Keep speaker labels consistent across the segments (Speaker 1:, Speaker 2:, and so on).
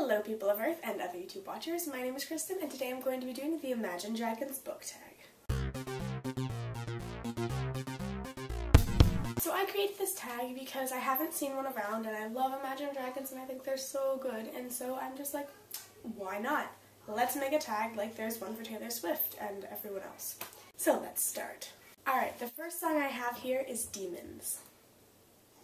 Speaker 1: Hello people of Earth and other YouTube watchers, my name is Kristen and today I'm going to be doing the Imagine Dragons book tag. So I created this tag because I haven't seen one around and I love Imagine Dragons and I think they're so good, and so I'm just like, why not? Let's make a tag like there's one for Taylor Swift and everyone else. So let's start. Alright, the first song I have here is Demons.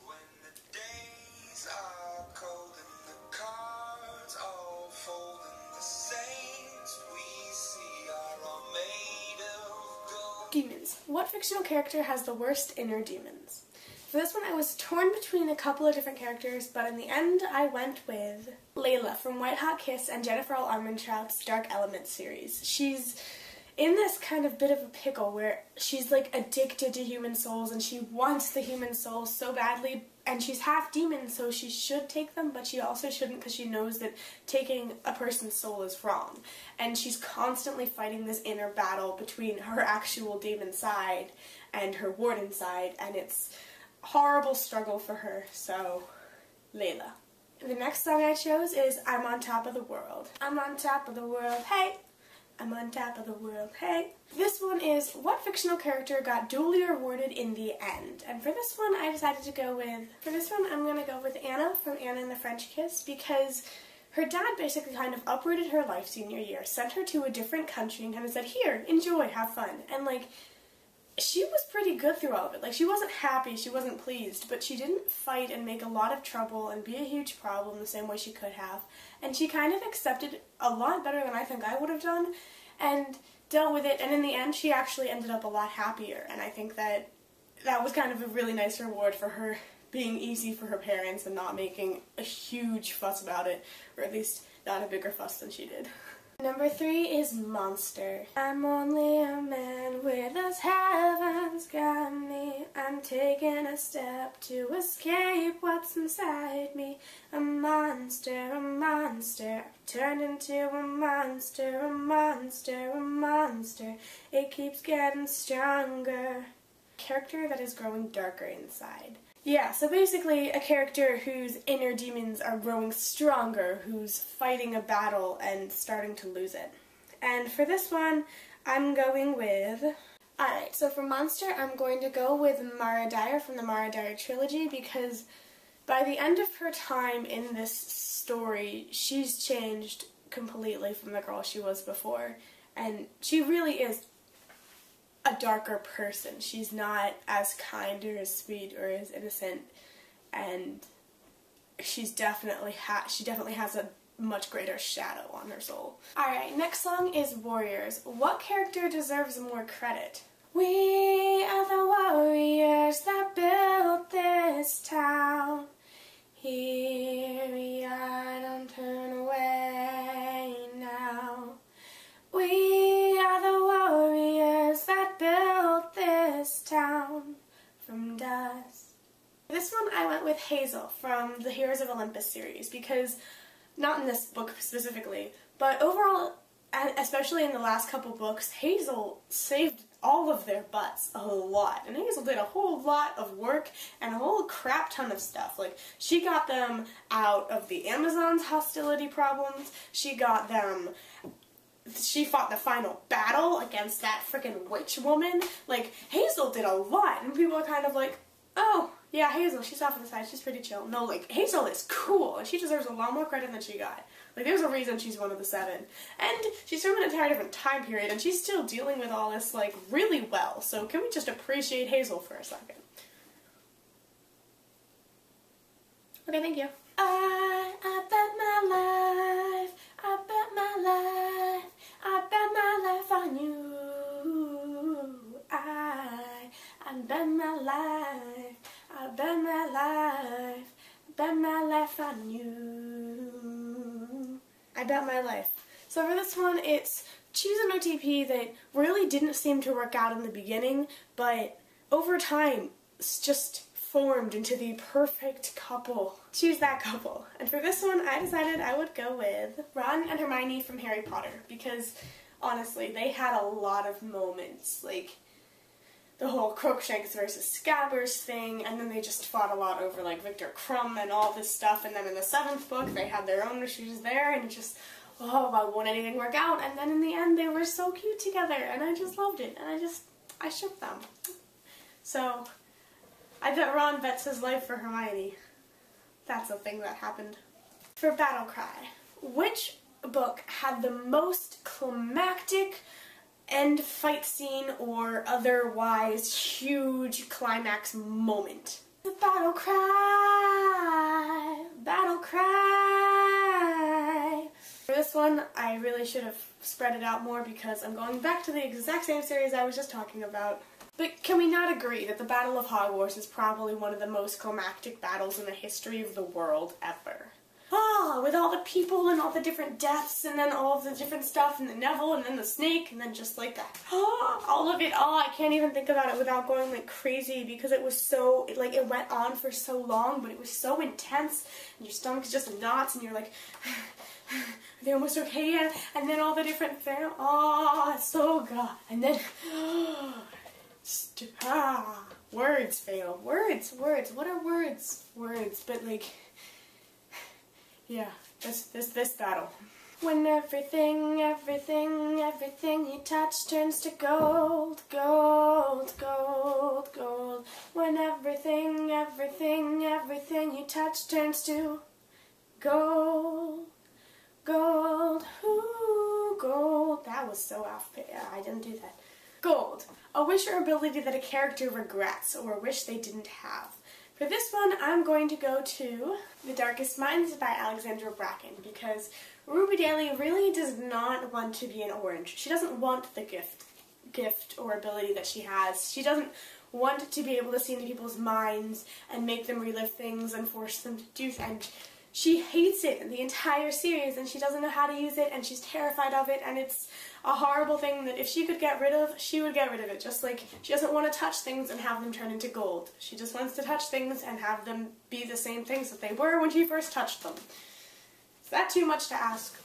Speaker 2: When the days are cold and the cards all fold and the saints we see are all made of gold.
Speaker 1: Demons. What fictional character has the worst inner demons? For this one I was torn between a couple of different characters, but in the end I went with Layla from White Hot Kiss and Jennifer L. Armentrout's Dark Elements series. She's in this kind of bit of a pickle where she's like addicted to human souls and she wants the human souls so badly, and she's half demon so she should take them, but she also shouldn't because she knows that taking a person's soul is wrong. And she's constantly fighting this inner battle between her actual demon side and her warden side, and it's a horrible struggle for her, so Layla. The next song I chose is I'm on Top of the World. I'm on top of the world, hey! I'm on top of the world, hey! This one is what fictional character got duly rewarded in the end? And for this one I decided to go with, I'm going to go with Anna from Anna and the French Kiss, because her dad basically kind of uprooted her life senior year, sent her to a different country and kind of said, here, enjoy, have fun. And like, she was pretty good through all of it. Like, she wasn't happy, she wasn't pleased, but she didn't fight and make a lot of trouble and be a huge problem the same way she could have. And she kind of accepted a lot better than I think I would have done and dealt with it. And in the end, she actually ended up a lot happier. And I think that that was kind of a really nice reward for her being easy for her parents and not making a huge fuss about it, or at least not a bigger fuss than she did. Number 3 is Monster. I'm only a man with those heavens got me. I'm taking a step to escape what's inside me. A monster, a monster. I've turned into a monster, a monster, a monster. It keeps getting stronger. Character that is growing darker inside. Yeah, so basically a character whose inner demons are growing stronger, who's fighting a battle and starting to lose it. And for this one, I'm going with... Alright, so for Monster, I'm going to go with Mara Dyer from the Mara Dyer trilogy, because by the end of her time in this story, she's changed completely from the girl she was before. And she really is a darker person. She's not as kind or as sweet or as innocent, and she definitely has a much greater shadow on her soul. Alright, next song is Warriors. What character deserves more credit? We are the warriors that built this town. Here we are, don't turn away now. We are the warriors that built this town from dust. This one I went with Hazel from the Heroes of Olympus series, because, not in this book specifically, but overall, especially in the last couple books, Hazel saved all of their butts a whole lot. And Hazel did a whole lot of work and a whole crap ton of stuff. Like, she got them out of the Amazon's hostility problems, she fought the final battle against that frickin' witch woman. Like, Hazel did a lot, and people are kind of like, oh, yeah, Hazel, she's off to the side, she's pretty chill. No, like, Hazel is cool, and she deserves a lot more credit than she got. Like, there's a reason she's one of the 7. And she's from an entire different time period, and she's still dealing with all this, like, really well. So can we just appreciate Hazel for a second? Okay, thank you. I bet my life, I bet my life, I bet my life on you. I bet my life, I bet my life, bet my life on you. I bet my life. So for this one, it's choose an OTP that really didn't seem to work out in the beginning, but over time, it's just formed into the perfect couple. Choose that couple. And for this one, I decided I would go with Ron and Hermione from Harry Potter, because honestly, they had a lot of moments. Like, the whole Crookshanks versus Scabbers thing, and then they just fought a lot over like Victor Crumb and all this stuff, and then in the 7th book they had their own issues there, and just, oh, why won't anything work out? And then in the end they were so cute together, and I just loved it, and I shipped them. So, I bet Ron bets his life for Hermione. That's a thing that happened. For Battle Cry, which book had the most climactic end fight scene or otherwise huge climax moment? The Battle Cry! Battle Cry! For this one, I really should have spread it out more because I'm going back to the exact same series I was just talking about. But can we not agree that the Battle of Hogwarts is probably one of the most climactic battles in the history of the world ever? Ah, with all the people and all the different deaths and then all of the different stuff and the Neville and then the snake and then just like that. All of it. Oh, I can't even think about it without going like crazy because it was so, like it went on for so long, but it was so intense and your stomach's just knots and you're like, are they almost okay yet? And then all the different, oh, it's so good. And then, words fail. Words. What are words? Words, but like, yeah, this battle. When everything you touch turns to gold, gold, gold, gold. When everything you touch turns to gold, gold, ooh, gold. That was so off. Yeah, I didn't do that. Gold. A wish or ability that a character regrets or a wish they didn't have. For this one, I'm going to go to The Darkest Minds by Alexandra Bracken because Ruby Daly really does not want to be an orange. She doesn't want the gift or ability that she has. She doesn't want to be able to see into people's minds and make them relive things and force them to do things. She hates it in the entire series and she doesn't know how to use it and she's terrified of it and it's a horrible thing that if she could get rid of, she would get rid of it. Just like she doesn't want to touch things and have them turn into gold. She just wants to touch things and have them be the same things that they were when she first touched them. Is that too much to ask?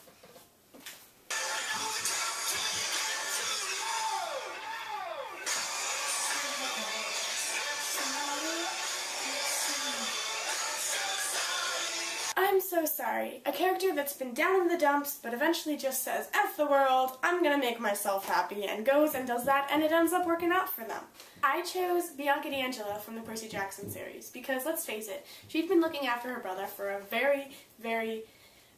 Speaker 1: I'm so sorry. A character that's been down in the dumps but eventually just says, F the world, I'm gonna make myself happy, and goes and does that, and it ends up working out for them. I chose Bianca D'Angelo from the Percy Jackson series because, let's face it, she'd been looking after her brother for a very, very,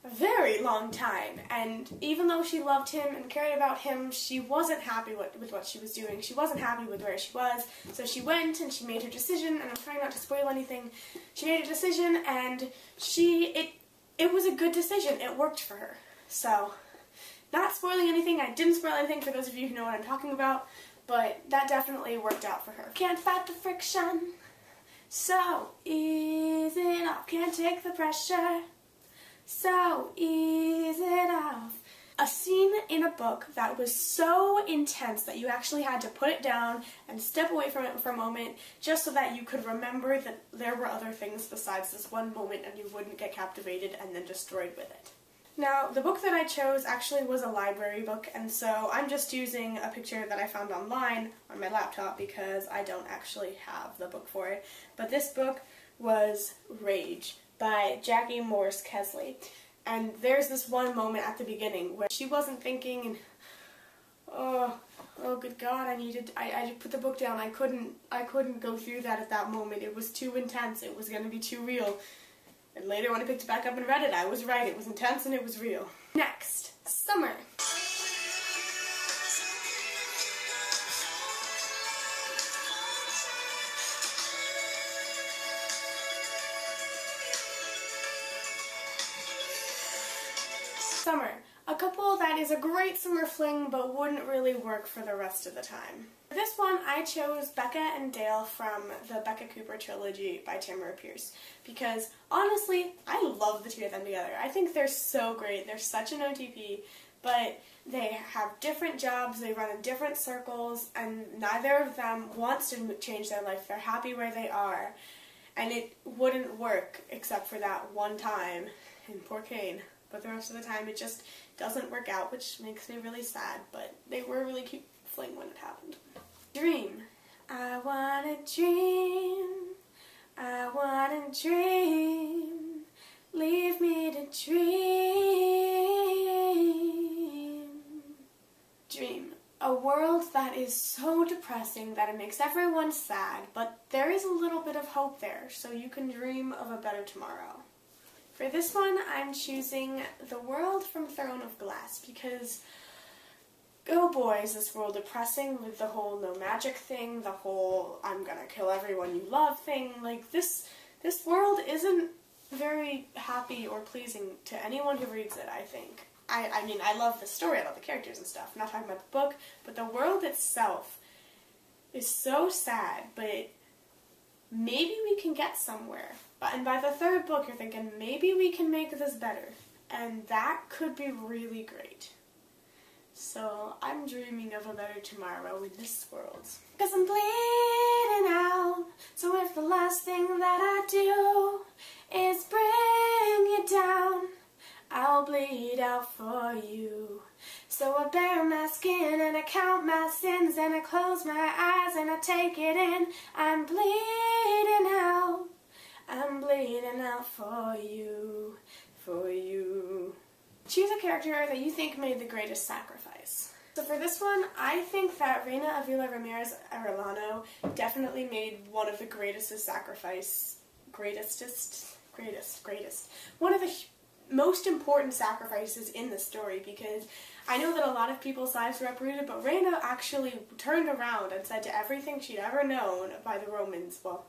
Speaker 1: very long time, and even though she loved him and cared about him, she wasn't happy with what she was doing. She wasn't happy with where she was, so she went and she made her decision, and I'm trying not to spoil anything. She made a decision, and it was a good decision. It worked for her. So, not spoiling anything. I didn't spoil anything for those of you who know what I'm talking about, but that definitely worked out for her. Can't fight the friction, so ease it off. Can't take the pressure, so ease it off. A scene in a book that was so intense that you actually had to put it down and step away from it for a moment just so that you could remember that there were other things besides this one moment and you wouldn't get captivated and then destroyed with it. Now, the book that I chose actually was a library book, and so I'm just using a picture that I found online on my laptop because I don't actually have the book for it. But this book was Rage by Jackie Morse Kesley. And there's this one moment at the beginning where she wasn't thinking and oh good God, I put the book down. I couldn't go through that at that moment. It was too intense. It was going to be too real. And later when I picked it back up and read it, I was right. It was intense and it was real. Next, Summer. Summer. A couple that is a great summer fling but wouldn't really work for the rest of the time. For this one, I chose Becca and Dale from the Becca Cooper trilogy by Tamara Pierce because, honestly, I love the two of them together. I think they're so great. They're such an OTP, but they have different jobs, they run in different circles, and neither of them wants to change their life. They're happy where they are, and it wouldn't work except for that one time in Poor Kane. But the rest of the time it just doesn't work out, which makes me really sad, but they were a really cute fling when it happened. Dream I wanna dream, I wanna dream, leave me to dream. Dream. A world that is so depressing that it makes everyone sad, but there is a little bit of hope there, so you can dream of a better tomorrow. For this one, I'm choosing The World from Throne of Glass because, oh boy, is this world depressing with the whole no magic thing, the whole I'm gonna kill everyone you love thing. Like, this world isn't very happy or pleasing to anyone who reads it, I think. I mean, I love the story, I love the characters and stuff. I'm not talking about the book, but the world itself is so sad, but maybe we can get somewhere. And by the third book, you're thinking, maybe we can make this better. And that could be really great. So, I'm dreaming of a better tomorrow in this world. 'Cause I'm bleeding out, so if the last thing that I do is bring you down, I'll bleed out for you. So I bare my skin and I count my sins and I close my eyes and I take it in. I'm bleeding out. I'm bleeding out for you. For you. Choose a character that you think made the greatest sacrifice. So for this one, I think that Reina Avila Ramirez Arellano definitely made one of the greatest. One of the most important sacrifices in the story, because I know that a lot of people's lives were uprooted, but Reina actually turned around and said to everything she'd ever known by the Romans, well,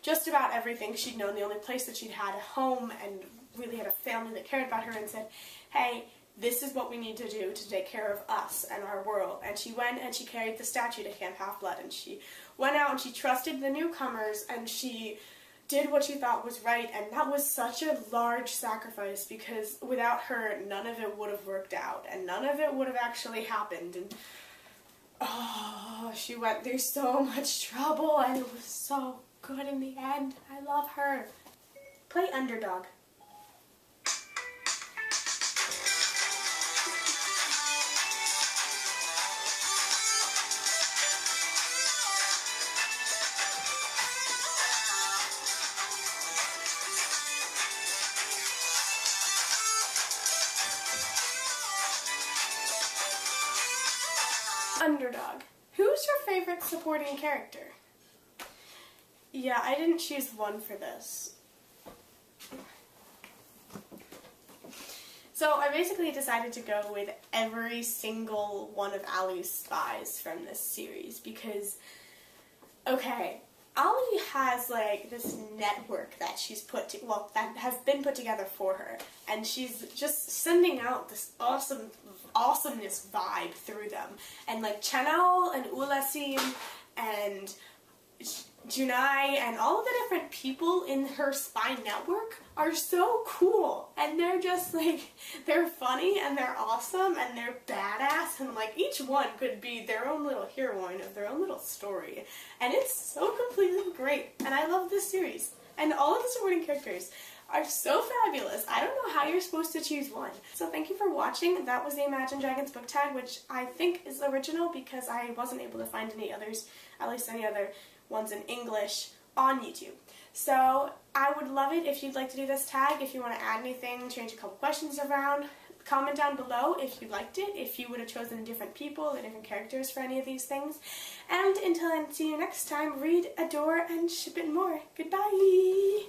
Speaker 1: just about everything she'd known, the only place that she'd had a home and really had a family that cared about her, and said, hey, this is what we need to do to take care of us and our world. And she went and she carried the statue to Camp Half-Blood, and she went out and she trusted the newcomers, and she did what she thought was right, and that was such a large sacrifice, because without her, none of it would have worked out, and none of it would have actually happened, and oh, she went through so much trouble, and it was so good in the end. I love her. Play Underdog. Underdog. Who's your favorite supporting character? Yeah, I didn't choose one for this. So I basically decided to go with every single one of Ali's spies from this series because, okay, Ali has like this network that she's that has been put together for her, and she's just sending out this awesomeness vibe through them. And like Chanel and Ulasim and Junai and all of the different people in her spy network are so cool, and they're just like, they're funny and they're awesome and they're badass, and like each one could be their own little heroine of their own little story, and it's so completely great. And I love this series, and all of the supporting characters are so fabulous. I don't know how you're supposed to choose one. So thank you for watching. That was the Imagine Dragons book tag, which I think is original because I wasn't able to find any others, at least any other ones in English, on YouTube. So I would love it if you'd like to do this tag. If you want to add anything, change a couple questions around, comment down below if you liked it, if you would have chosen different people or different characters for any of these things. And until I see you next time, read, adore, and ship it more. Goodbye!